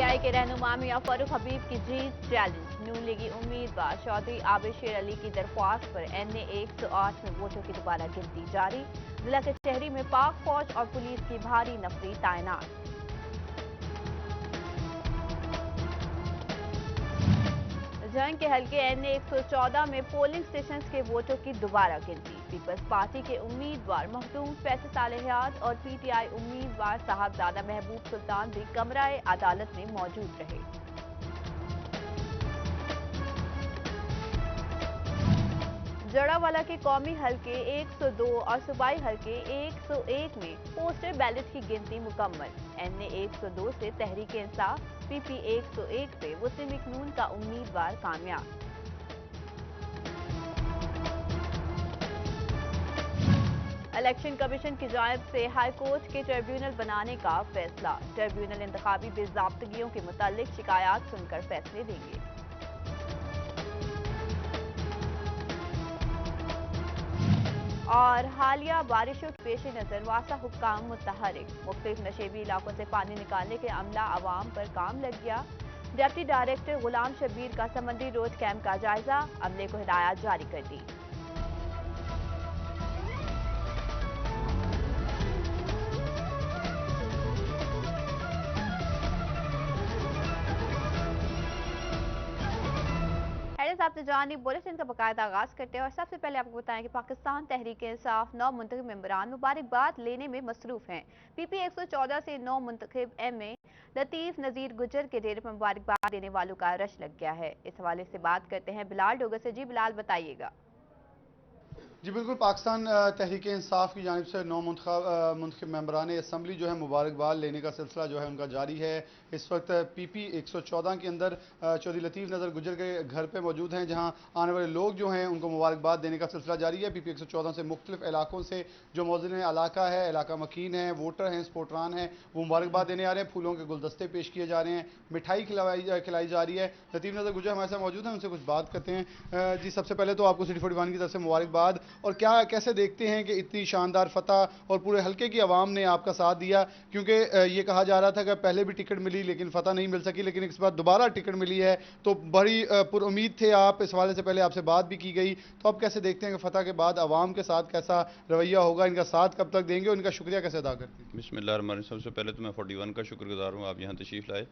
PTI के रहनुमा मियां फारूक हबीब की जीत चैलेंज। नून लीगी उम्मीदवार चौधरी आबिद शेर अली की दरख्वास्त पर एनए 108 में वोटों की दोबारा गिनती जारी। जिला कचहरी में पाक फौज और पुलिस की भारी नफरी तैनात। जंग के हल्के एनए 114 में पोलिंग स्टेशन के वोटों की दोबारा गिनती। पीपल्स पार्टी के उम्मीदवार मखदूम फैसल सालेहियात और पीटीआई उम्मीदवार साहबजादा महबूब सुल्तान भी कमराए अदालत में मौजूद रहे। जड़ावाला के कौमी हल्के 102 और सूबाई हल्के 101 में पोस्टर बैलेट की गिनती मुकम्मल। एनए 102 से तहरीक इंसाफ, पीपी 101 से मुस्लिम लीग नून का उम्मीदवार कामयाब। इलेक्शन कमीशन की जानिब से हाईकोर्ट के ट्रिब्यूनल बनाने का फैसला। ट्रिब्यूनल इंतखाबी बेज़ाब्तगियों के मुतालिक शिकायत सुनकर फैसले देंगे। और हालिया बारिशों के पेश नजर वासा हुक्काम मुतहरिक। मुख्तलिफ नशेबी इलाकों से पानी निकालने के अमला आवाम पर काम लग गया। डिप्टी डायरेक्टर गुलाम शबीर का समंदरी रोड कैंप का जायजा, अमले को हिदायत जारी कर दी। आपने जानी बुलेटिन का बाकायदा आगाज करते हैं और सबसे पहले आपको बताएं कि पाकिस्तान तहरीक इंसाफ 9 मुंतखब मेंबरान मुबारकबाद लेने में मसरूफ हैं। पीपी 114 से 9 मुंतखब एमए लतीफ नजीर गुजर के डेरे पर मुबारकबाद देने वालों का रश लग गया है। इस हवाले से बात करते हैं बिलाल डोगर से। जी बिलाल, बताइएगा। जी बिल्कुल, पाकिस्तान तहरीक इंसाफ की जानिब से 9 मुंतखब मेंबरान असम्बली जो है मुबारकबाद लेने का सिलसिला जो है उनका जारी है। इस वक्त पीपी 114 के अंदर चौधरी लतीफ़ नज़र गुजर के घर पे मौजूद हैं, जहां आने वाले लोग जो हैं उनको मुबारकबाद देने का सिलसिला जारी है। पीपी 114 से मुख्तलिफ इलाकों से जो मौजूद इलाका है, इलाका मकीन है, वोटर हैं, स्पोर्टरान हैं, वो मुबारकबाद देने आ रहे हैं। फूलों के गुलदस्ते पेश किए जा रहे हैं, मिठाई खिलाई जा रही है। लतीफ़ नज़र गुजर हमारे साथ मौजूद हैं, उनसे कुछ बात करते हैं। जी, सबसे पहले तो आपको सिटी 41 की तरफ से मुबारकबाद। और क्या कैसे देखते हैं कि इतनी शानदार फतह और पूरे हल्के की आवाम ने आपका साथ दिया, क्योंकि ये कहा जा रहा था कि पहले भी टिकट मिली लेकिन फतह नहीं मिल सकी, लेकिन इस बार दोबारा टिकट मिली है, तो बड़ी पुरुम्मीद थे आप। इस हवाले से पहले आपसे बात भी की गई, तो आप कैसे देखते हैं कि फतह के बाद आवाम के साथ कैसा रवैया होगा, इनका साथ कब तक देंगे और इनका शुक्रिया कैसे अदा करते हैं? बिस्मिल्लाह, सबसे पहले तो मैं 41 का शुक्रगुजार हूँ, आप यहाँ तशरीफ़ लाए।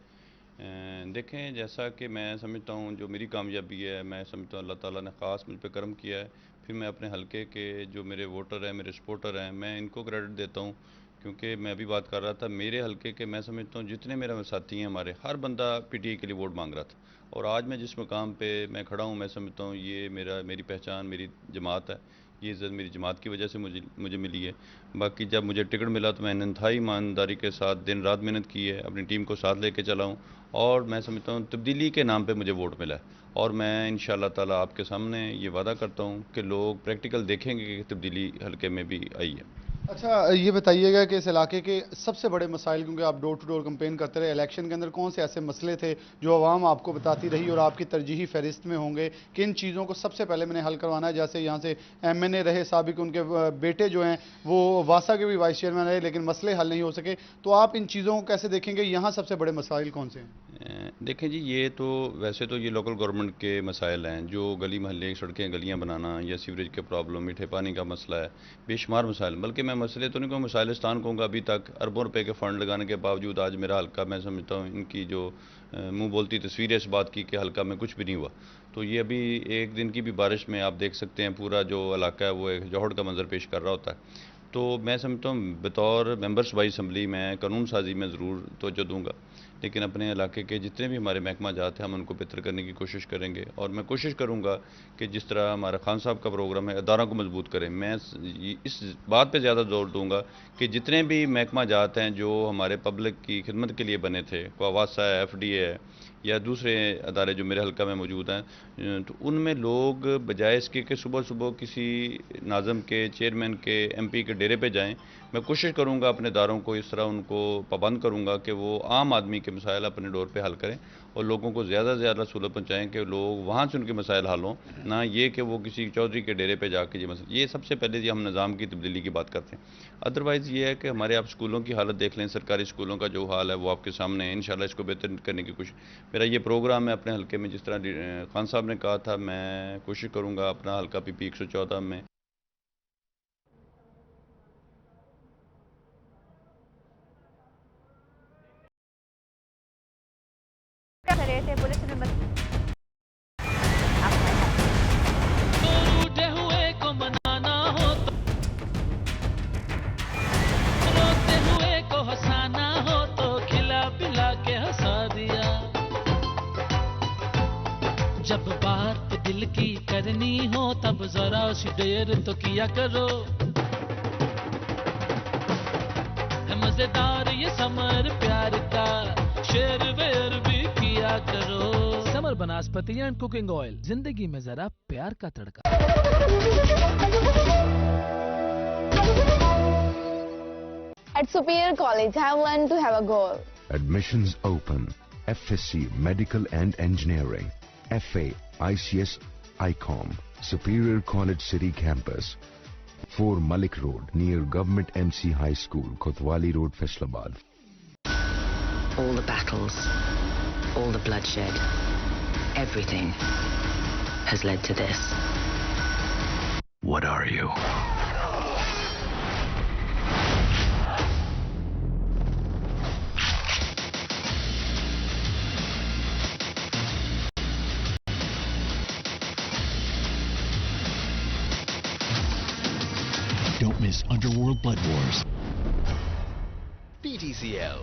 देखें, जैसा कि मैं समझता हूँ जो मेरी कामयाबी है, मैं समझता हूँ अल्लाह ताला ने ख़ास मुझ पे करम किया है। फिर मैं अपने हलके के जो मेरे वोटर हैं, मेरे सपोर्टर हैं, मैं इनको क्रेडिट देता हूँ, क्योंकि मैं अभी बात कर रहा था मेरे हलके के, मैं समझता हूँ जितने मेरे साथी हैं हमारे, हर बंदा पीटीआई के लिए वोट मांग रहा था। और आज मैं जिस मकाम पे मैं खड़ा हूँ, मैं समझता हूँ ये मेरी पहचान मेरी जमात है। ये इज़्ज़त मेरी जमात की वजह से मुझे मिली है। बाकी जब मुझे टिकट मिला तो मैंने इंतहाई ईमानदारी के साथ दिन रात मेहनत की है, अपनी टीम को साथ लेके चला हूँ। और मैं समझता हूँ तब्दीली के नाम पे मुझे वोट मिला है। और मैं इंशाअल्लाह ताला आपके सामने ये वादा करता हूँ कि लोग प्रैक्टिकल देखेंगे कि तब्दीली हल्के में भी आई है। अच्छा, ये बताइएगा कि इस इलाके के सबसे बड़े मसाइल, क्योंकि आप डोर टू डोर कंपेन करते रहे, इलेक्शन के अंदर कौन से ऐसे मसले थे जो आवाम आपको बताती रही और आपकी तरजीही फहरिस्त में होंगे कि इन चीज़ों को सबसे पहले मैंने हल करवाना है? जैसे यहाँ से एमएनए रहे साबिक, उनके बेटे जो हैं वो वासा के भी वाइस चेयरमैन रहे, लेकिन मसले हल नहीं हो सके, तो आप इन चीज़ों को कैसे देखेंगे? यहाँ सबसे बड़े मसाइल कौन से हैं? देखें जी, ये तो वैसे तो ये लोकल गवर्नमेंट के मसाइल हैं, जो गली महल्ले सड़कें गलियां बनाना या सीवरेज के प्रॉब्लम, मीठे पानी का मसला है, बेशुमार मसाइल। बल्कि मैं मसले तो नहीं कहूँ, मसाइलिस्तान कहूँगा। अभी तक अरबों रुपए के फ़ंड लगाने के बावजूद आज मेरा हल्का, मैं समझता हूँ इनकी जो मुंह बोलती तस्वीर है इस बात की कि हल्का में कुछ भी नहीं हुआ। तो ये अभी एक दिन की भी बारिश में आप देख सकते हैं पूरा जो इलाका है वो एक जौहड़ का मंजर पेश कर रहा होता है। तो मैं समझता हूँ बतौर मेंबर्स बाई असम्बली मैं कानून साजी में ज़रूर तवज्जो दूँगा, लेकिन अपने इलाके के जितने भी हमारे महकमा जात हैं हम उनको बेहतर करने की कोशिश करेंगे। और मैं कोशिश करूँगा कि जिस तरह हमारा खान साहब का प्रोग्राम है अदारों को मजबूत करें, मैं इस बात पे ज़्यादा जोर दूँगा कि जितने भी महकमा जात हैं जो हमारे पब्लिक की खिदमत के लिए बने थे, वासा है, FDA है या दूसरे अदारे जो मेरे हल्का में मौजूद हैं, तो उनमें लोग बजाय इसके कि सुबह सुबह किसी नाज़म के, चेयरमैन के, MP के डेरे पे जाएं। मैं कोशिश करूंगा अपने दारों को इस तरह उनको पाबंद करूंगा कि वो आम आदमी के मसाइल अपने डोर पे हल करें और लोगों को ज़्यादा से ज़्यादा सहूलत पहुँचाएँ कि लोग वहाँ से उनके मसाइल हल हों, ना ये कि वो किसी चौधरी के डेरे पे जाके ये सबसे पहले हम निज़ाम की तब्दीली की बात करते हैं। अदरवाइज़ ये है कि हमारे आप स्कूलों की हालत देख लें, सरकारी स्कूलों का जो हाल है वो आपके सामने है। इंशाल्लाह इसको बेहतर करने की कोशिश, मेरा ये प्रोग्राम है अपने हल्के में, जिस तरह खान साहब ने कहा था, मैं कोशिश करूँगा अपना हल्का PP 114 में क्या कर रहे थे पुलिस में रूठे हुए को मनाना हो तो रोते हुए को हंसाना हो तो खिला पिला के हंसा दिया। जब बात दिल की करनी हो तब जरा सी देर तो किया करो। है मजेदार ये समर प्यार का, शेर वेर भी किया करो। समर बनास्पति एंड कुकिंग ऑयल, जिंदगी में जरा प्यार का तड़का। At Superior College, I have learned to have a goal. Admissions open. FSC Medical and Engineering. FA ICS ICOM. Superior College City Campus. 4 Malik Road near Government MC High School, Kotwali Road, Faisalabad. All the battles, all the bloodshed, everything has led to this. What are you? Don't miss Underworld Blood Wars. PTCL.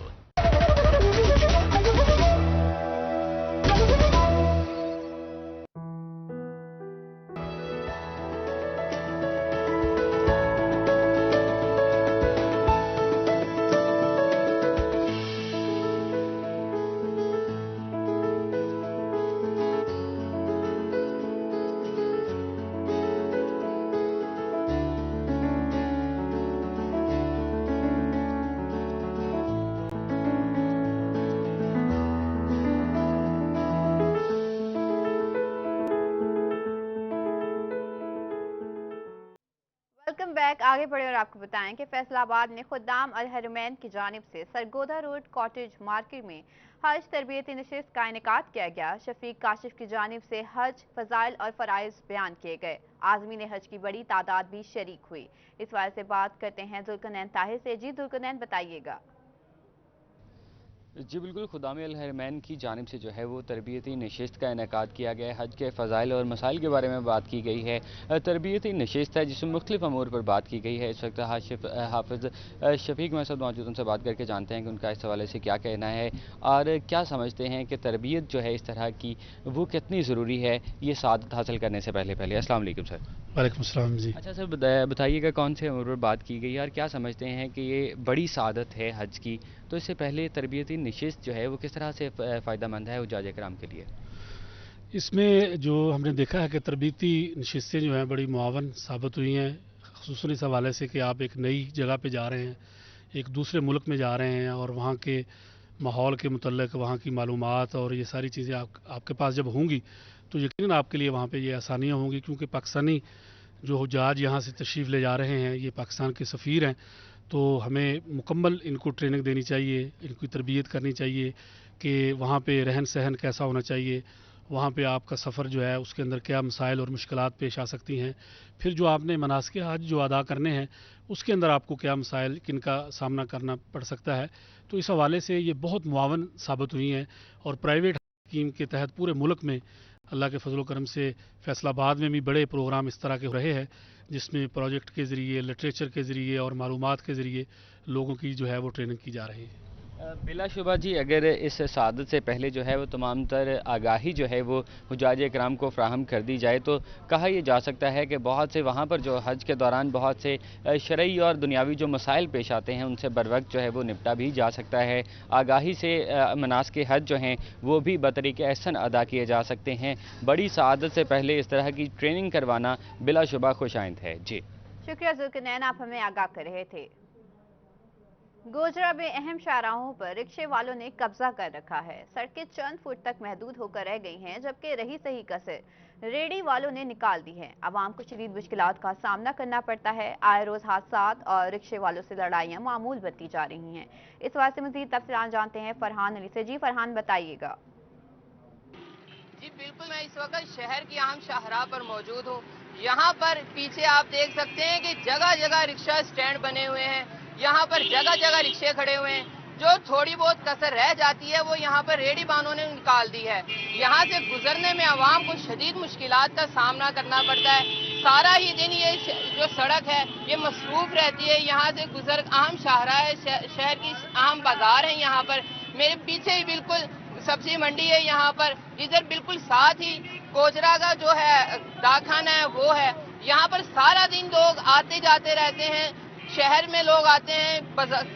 Welcome back. आगे बढ़े और आपको बताएं कि फैसलाबाद में खुदाम अल हरमैन की जानिब से सरगोदा रोड कॉटेज मार्केट में हज तरबियती नशिस्त का इनेकाद किया गया। शफीक काशिफ की जानिब से हज फजाइल और फ़राइज़ बयान किए गए। आज़मीन हज की बड़ी तादाद भी शरीक हुई। इस बारे से बात करते हैं जुल्कनैन ताहिर से। जी जुल्कनैन, बताइएगा। जी बिल्कुल, खुदाम अल हरमैन की जानिब से जो है वो तरबियती नशिस्त का इनेकाद किया गया है। हज के फ़ज़ाइल और मसाइल के बारे में बात की गई है। तरबियती नशिस्त है जिसमें मुख्तलिफ अमूर पर बात की गई है। इस वक्त हाफिज़ शफीक मेरे साथ मौजूद, उनसे बात करके जानते हैं कि उनका इस हवाले से क्या कहना है और क्या समझते हैं कि तरबियत जो है इस तरह की वो कितनी ज़रूरी है ये सादत हासिल करने से पहले। अस्सलाम वालेकुम सर। वालेकुम सलाम जी। अच्छा सर, बताइएगा कौन से अमूर पर बात की गई है और क्या समझते हैं कि ये बड़ी सादत है हज की, तो इससे पहले तरबियती नशिस्त जो है वो किस तरह से फ़ायदेमंद है हुज्जाज कराम के लिए? इसमें जो हमने देखा है कि तरबियती नशिस्तें जो हैं बड़ी मुआवन साबित हुई हैं, ख़ुसूसन इस हवाले से कि आप एक नई जगह पे जा रहे हैं, एक दूसरे मुल्क में जा रहे हैं और वहाँ के माहौल के मुतल्लिक़ वहाँ की मालूमात और ये सारी चीज़ें आपके पास जब होंगी तो यकीनन आपके लिए वहाँ पे ये आसानियाँ होंगी, क्योंकि पाकिस्तानी जो हुज्जाज यहाँ से तशरीफ़ ले जा रहे हैं ये पाकिस्तान के सफ़ीर हैं। तो हमें मुकम्मल इनको ट्रेनिंग देनी चाहिए, इनकी तरबियत करनी चाहिए कि वहाँ पे रहन सहन कैसा होना चाहिए, वहाँ पे आपका सफ़र जो है उसके अंदर क्या मसाइल और मुश्किलात पेश आ सकती हैं, फिर जो आपने मनासिक हज जो अदा करने हैं उसके अंदर आपको क्या मसाइल किन का सामना करना पड़ सकता है। तो इस हवाले से ये बहुत मुआवन साबित हुई हैं और प्राइवेट स्कीम के तहत पूरे मुल्क में अल्लाह के फजल करम से फैसलाबाद में भी बड़े प्रोग्राम इस तरह के हो रहे हैं, जिसमें प्रोजेक्ट के ज़रिए, लिटरेचर के ज़रिए और मालूमात के ज़रिए लोगों की जो है वो ट्रेनिंग की जा रही है। बिलाशुबा जी, अगर इस सादत से पहले जो है वो तमाम तर आगाही जो है वो हुज्जाज कराम को फ्राहम कर दी जाए तो कहा यह जा सकता है कि बहुत से वहाँ पर जो हज के दौरान बहुत से शरई और दुनियावी जो मसाइल पेश आते हैं उनसे बर वक्त जो है वो निपटा भी जा सकता है। आगाही से मनासिक हज जो हैं वो भी बतरीके एहसन अदा किए जा सकते हैं। बड़ी सादत से पहले इस तरह की ट्रेनिंग करवाना बिलाशुबा खुशाइंद है। जी शुक्रिया जुल्कनैन, आप हमें आगाह कर रहे थे। गोजरा में अहम शाहराहों पर रिक्शे वालों ने कब्जा कर रखा है। सड़कें चंद फुट तक महदूद होकर रह गई हैं, जबकि रही सही कसर रेडी वालों ने निकाल दी है। आवाम को शदीद मुश्किलात का सामना करना पड़ता है। आए रोज हादसात और रिक्शे वालों से लड़ाइयां मामूल बनती जा रही हैं। इस वास्ते मजीद तफसीलात जानते हैं फरहान अली से। जी फरहान, बताइएगा। जी बिल्कुल, मैं इस वक्त शहर की अहम शाहराह पर मौजूद हूँ। यहाँ पर पीछे आप देख सकते हैं कि जगह जगह रिक्शा स्टैंड बने हुए हैं। यहाँ पर जगह जगह रिक्शे खड़े हुए हैं। जो थोड़ी बहुत कसर रह जाती है वो यहाँ पर रेडी वालों ने निकाल दी है। यहाँ से गुजरने में आवाम को शदीद मुश्किलात का सामना करना पड़ता है। सारा ही दिन ये जो सड़क है ये मसरूफ रहती है। यहाँ से गुजर अहम शाहराह है, शहर की अहम बाजार है। यहाँ पर मेरे पीछे ही बिल्कुल सब्जी मंडी है यहाँ पर, इधर बिल्कुल साथ ही गोजरा का जो है डाकखाना है वो है। यहाँ पर सारा दिन लोग आते जाते रहते हैं। शहर में लोग आते हैं,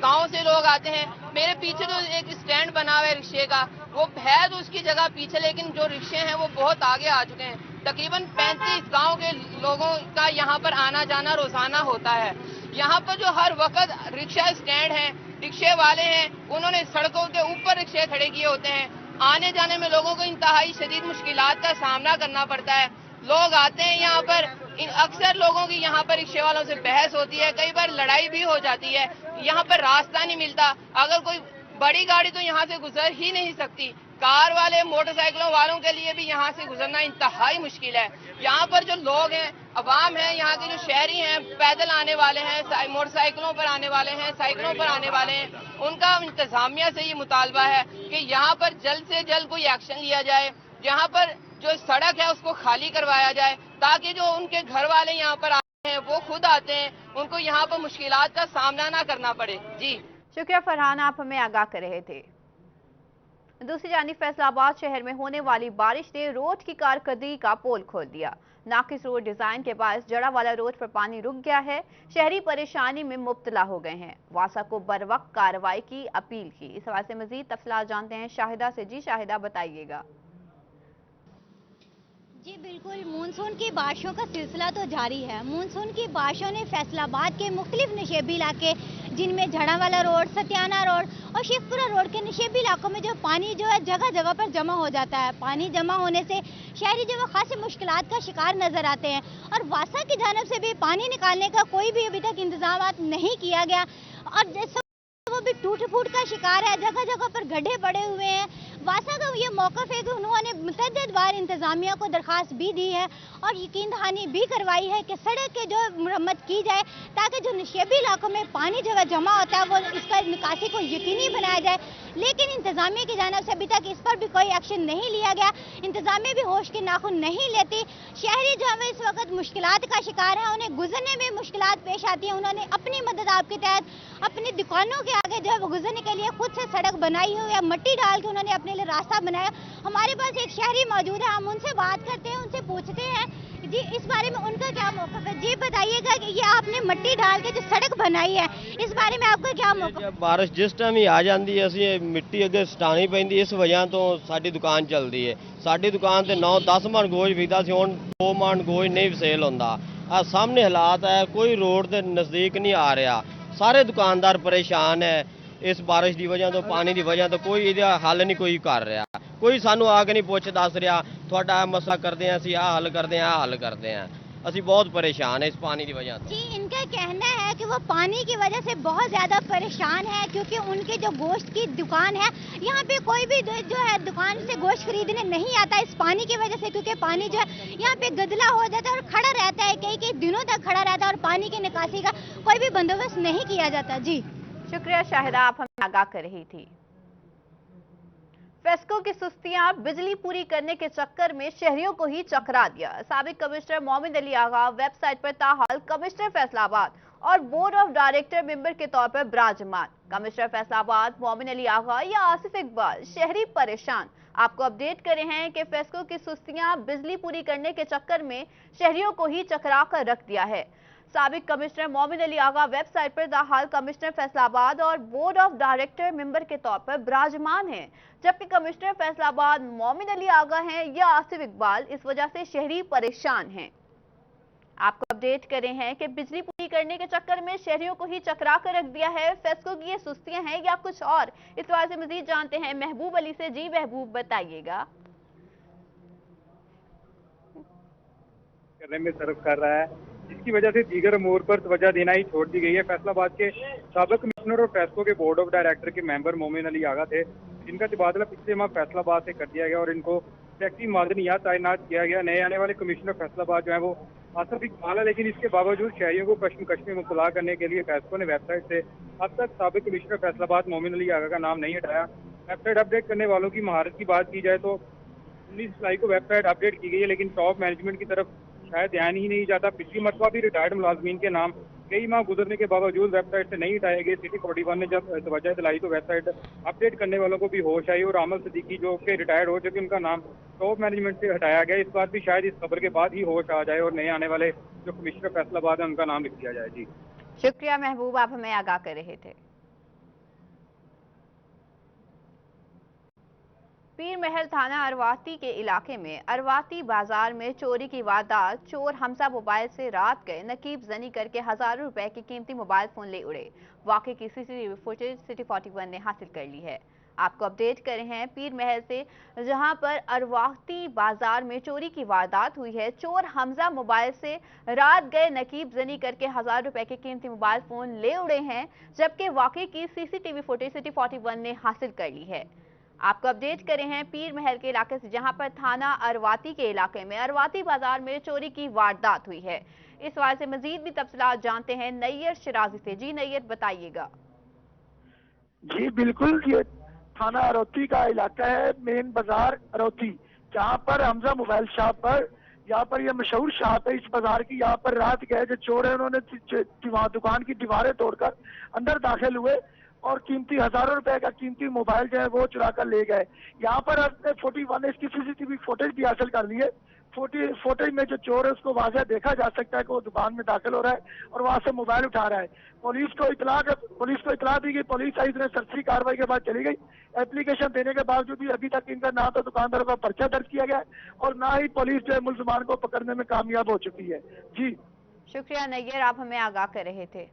गांव से लोग आते हैं। मेरे पीछे जो एक स्टैंड बना हुआ है रिक्शे का, वो है तो उसकी जगह पीछे, लेकिन जो रिक्शे हैं वो बहुत आगे आ चुके हैं। तकरीबन 35 गांव के लोगों का यहाँ पर आना जाना रोजाना होता है। यहाँ पर जो हर वक्त रिक्शा स्टैंड है, रिक्शे वाले हैं, उन्होंने सड़कों के ऊपर रिक्शे खड़े किए होते हैं। आने जाने में लोगों को इंतहाई शदीद मुश्किलात का सामना करना पड़ता है। लोग आते हैं यहाँ पर, अक्सर लोगों की यहाँ पर रिक्शे वालों से बहस होती है, कई बार लड़ाई भी हो जाती है। यहाँ पर रास्ता नहीं मिलता। अगर कोई बड़ी गाड़ी तो यहाँ से गुजर ही नहीं सकती। कार वाले, मोटरसाइकिलों वालों के लिए भी यहाँ से गुजरना इंतहाई मुश्किल है। यहाँ पर जो लोग हैं, अवाम है, यहाँ के जो शहरी हैं, पैदल आने वाले हैं, मोटरसाइकिलों पर आने वाले हैं, साइकिलों पर आने वाले हैं, उनका इंतजामिया से ये मुतालबा है कि यहाँ पर जल्द से जल्द कोई एक्शन लिया जाए। यहाँ पर जो सड़क है उसको खाली करवाया जाए, ताकि जो उनके घर वाले यहाँ पर आते हैं वो खुद आते हैं, उनको यहाँ पर मुश्किलात का सामना ना करना पड़े। जी शुक्रिया फरहान, आप हमें आगाह कर रहे थे। दूसरी जानिब फैसलाबाद शहर में होने वाली बारिश ने रोड की कारकर्दगी का पोल खोल दिया। नाकिस रोड डिजाइन के बायस जड़ावाला रोड पर पानी रुक गया है। शहरी परेशानी में मुब्तला हो गए हैं। वासा को बरवक्त कार्रवाई की अपील की। इस हवाले से मजीद तफसीलात जानते हैं शाहिदा से। जी शाहिदा, बताइएगा। जी बिल्कुल, मानसून की बारिशों का सिलसिला तो जारी है। मानसून की बारिशों ने फैसलाबाद के मुख्तलिफ नशेबी इलाके, जिनमें झड़ावाला रोड, सत्याना रोड और शेखपुरा रोड के नशेबी इलाकों में जो पानी जो है जगह जगह पर जमा हो जाता है। पानी जमा होने से शहरी जो है खासी मुश्किलात का शिकार नजर आते हैं। और वासा की जानिब से भी पानी निकालने का कोई भी अभी तक इंतजाम नहीं किया गया और जैसा वो भी टूट फूट का शिकार है। जगह जगह पर गड्ढे पड़े हुए हैं। वासा का ये मौक़िफ़ है कि उन्होंने मुतअद्दिद बार इंतजामिया को दरख्वास्त भी दी है और यकीन दहानी भी करवाई है कि सड़क के जो मरम्मत की जाए, ताकि जो नशेबी इलाकों में पानी जगह जमा होता है वो इसका निकासी को यकीनी बनाया जाए। लेकिन इंतजामिया की जानिब से अभी तक इस पर भी कोई एक्शन नहीं लिया गया। इंतजामिया भी होश के नाखुन नहीं लेती। शहरी जो है इस वक्त मुश्किलात का शिकार है, उन्हें गुजरने में मुश्किलात पेश आती है। उन्होंने अपनी मदद आपके तहत अपनी दुकानों के आगे जो है वो गुजरने के लिए खुद से सड़क बनाई हुई है, मट्टी डाल के उन्होंने अपने लिए रास्ता बनाया। हमारे पास एक शहरी मौजूद है, हम उनसे बात करते हैं, उनसे पूछते हैं जी इस बारे में उनका क्या मौक़िफ़ है। जी बताइएगा कि ये आपने मट्टी डाल के जो सड़क बनाई है, इस बारे में आपका क्या मौक़िफ़ है? बारिश जिस टाइम ही आ जाती है ਅਸੀਂ ਮਿੱਟੀ ਅੱਗੇ ਸਟਾਣੀ ਪੈਂਦੀ, ਇਸ ਵਜ੍ਹਾ ਤੋਂ ਸਾਡੀ ਦੁਕਾਨ ਚੱਲਦੀ ਹੈ। ਸਾਡੀ ਦੁਕਾਨ ਤੇ 9-10 ਮਣ ਗੋਸ਼ ਵਿਕਦਾ ਸੀ, ਹੁਣ 2 ਮਣ ਗੋਸ਼ ਨਹੀਂ ਸੇਲ ਹੁੰਦਾ। ਆ ਸਾਹਮਣੇ ਹਾਲਾਤ ਹੈ, ਕੋਈ ਰੋਡ ਦੇ ਨਜ਼ਦੀਕ ਨਹੀਂ ਆ ਰਿਹਾ। ਸਾਰੇ ਦੁਕਾਨਦਾਰ ਪਰੇਸ਼ਾਨ ਹੈ। ਇਸ ਬਾਰਿਸ਼ ਦੀ ਵਜ੍ਹਾ ਤੋਂ, ਪਾਣੀ ਦੀ ਵਜ੍ਹਾ ਤੋਂ ਕੋਈ ਇਹਦਾ ਹੱਲ ਨਹੀਂ ਕੋਈ ਕਰ ਰਿਹਾ। ਕੋਈ ਸਾਨੂੰ ਆ ਕੇ ਨਹੀਂ ਪੁੱਛ ਦੱਸ ਰਿਹਾ ਤੁਹਾਡਾ ਮਸਲਾ ਕਰਦੇ ਹਾਂ, ਅਸੀਂ ਆਹ ਹੱਲ ਕਰਦੇ ਹਾਂ, ਆਹ ਹੱਲ ਕਰਦੇ ਹਾਂ। ਅਸੀਂ बहुत परेशान है इस पानी की वजह से। जी इनका कहना है कि वो पानी की वजह से बहुत ज़्यादा परेशान है, क्योंकि उनके जो गोश्त की दुकान है यहाँ पे कोई भी जो है दुकान से गोश्त खरीदने नहीं आता इस पानी की वजह से, क्योंकि पानी जो है यहाँ पे गदला हो जाता है और खड़ा रहता है, कई दिनों तक खड़ा रहता है और पानी की निकासी का कोई भी बंदोबस्त नहीं किया जाता। जी शुक्रिया शाहिदा, आप हमें आगाह कर रही थी। फेस्को की सुस्तियां बिजली पूरी करने के चक्कर में शहरियों को ही चकरा दिया। साबिक कमिश्नर मोमिन अली आगा वेबसाइट पर ताहाल कमिश्नर फैसलाबाद और बोर्ड ऑफ डायरेक्टर मेंबर के तौर पर विराजमान। कमिश्नर फैसलाबाद मोमिन अली आगा या आसिफ इकबाल, शहरी परेशान। आपको अपडेट करे हैं कि फेस्को की सुस्तियां बिजली पूरी करने के चक्कर में शहरियों को ही चकरा कर रख दिया है। साबिक कमिश्नर मोमिन अली आगा वेबसाइट पर ताहाल कमिश्नर फैसलाबाद और बोर्ड ऑफ डायरेक्टर मेंबर के तौर पर विराजमान हैं, जबकि कमिश्नर फैसलाबाद मोमिन अली आगा हैं या आसिफ इकबाल। इस वजह से शहरी परेशान हैं। आपको अपडेट करें हैं कि बिजली पूरी करने के चक्कर में शहरियों को ही चकरा कर रख दिया है। फेस्को की ये सुस्तियां हैं या कुछ और, इस बारे से मजीद जानते हैं महबूब अली से। जी महबूब, बताइएगा। करने में सर्व कर रहा है, जिसकी वजह से दीगर अमूर पर तवज्जो देना ही छोड़ दी गई है। फैसलाबाद के साबिक कमिश्नर और फेस्को के बोर्ड ऑफ डायरेक्टर के मेंबर मोमिन अली आगा थे, जिनका तबादला पिछले माह फैसलाबाद से कर दिया गया और इनको सेक्रेटरी मादनियात तैनात किया गया। नए आने वाले कमिश्नर फैसलाबाद जो है वो आसफ इकबाल है, लेकिन इसके बावजूद शहरियों को कश्मकश में मुब्तला करने के लिए फेस्को ने वेबसाइट से अब तक साबिक कमिश्नर फैसलाबाद मोमिन अली आगा का नाम नहीं हटाया। वेबसाइट अपडेट करने वालों की महारत की बात की जाए तो 19 जुलाई को वेबसाइट अपडेट की गई है, लेकिन टॉप मैनेजमेंट की तरफ शायद ध्यान ही नहीं जाता। पिछली मरतबा भी रिटायर्ड मुलाजमीन के नाम कई माह गुजरने के बावजूद वेबसाइट से नहीं हटाए गए। सिटी 41 ने जब तवज्जो दिलाई तो वेबसाइट अपडेट करने वालों को भी होश आई और आमल सिद्दीकी जो कि रिटायर्ड हो चुके उनका नाम टॉप मैनेजमेंट से हटाया गया। इस बार भी शायद इस खबर के बाद ही होश आ जाए और नए आने वाले जो कमिश्नर फैसलाबाद है उनका नाम लिख दिया जाए। जी शुक्रिया महबूब, आप हमें आगाह कर रहे थे। पीर महल थाना अरवाती के इलाके में अरवाती बाजार में चोरी की वारदात। चोर हमजा मोबाइल से रात गए नकीब जनी करके हजारों रुपए के कीमती मोबाइल फोन ले उड़े। वाकई की सीसीटीवी फुटेज सिटी 41 ने हासिल कर ली है। आपको अपडेट करें हैं पीर महल से, जहां पर अरवाती बाजार में चोरी की वारदात हुई है। चोर हमजा मोबाइल से रात गए नकीब जनी करके हजारों रुपए के कीमती मोबाइल फोन ले उड़े हैं, जबकि वाकई की सीसीटीवी फुटेज सिटी 41 ने हासिल कर ली है। आपको अपडेट करें हैं पीर महल के इलाके से, जहां पर थाना अरवाती के इलाके में अरवाती बाजार में चोरी की वारदात हुई है। इस बारे से मजीद भी तफसीलात जानते हैं नैयर शिराजी से। जी नैयर, बताइएगा। जी बिल्कुल, ये थाना अरौती का इलाका है, मेन बाजार अरौती, जहाँ पर हमजा मोबाइल शॉप पर, यहाँ पर ये मशहूर शॉप है इस बाजार की। यहाँ पर रात गए जो चोर है उन्होंने दुकान की दीवारें तोड़कर अंदर दाखिल हुए और कीमती हजारों रुपए का कीमती मोबाइल जो है वो चुरा कर ले गए। यहाँ पर अपने 41 इसकी सीसीटीवी फुटेज भी हासिल कर ली है। फुटेज में जो चोर है उसको वाज़ह देखा जा सकता है कि वो दुकान में दाखिल हो रहा है और वहां से मोबाइल उठा रहा है। पुलिस को इतला दी गई। पुलिस आई, इसने सरसरी कार्रवाई के बाद चली गई। एप्लीकेशन देने के बावजूद भी अभी तक इनका ना तो दुकानदारों का पर्चा दर्ज किया गया और ना ही पुलिस जो है मुलजमान को पकड़ने में कामयाब हो चुकी है। जी शुक्रिया नैयर, आप हमें आगाह कर रहे थे।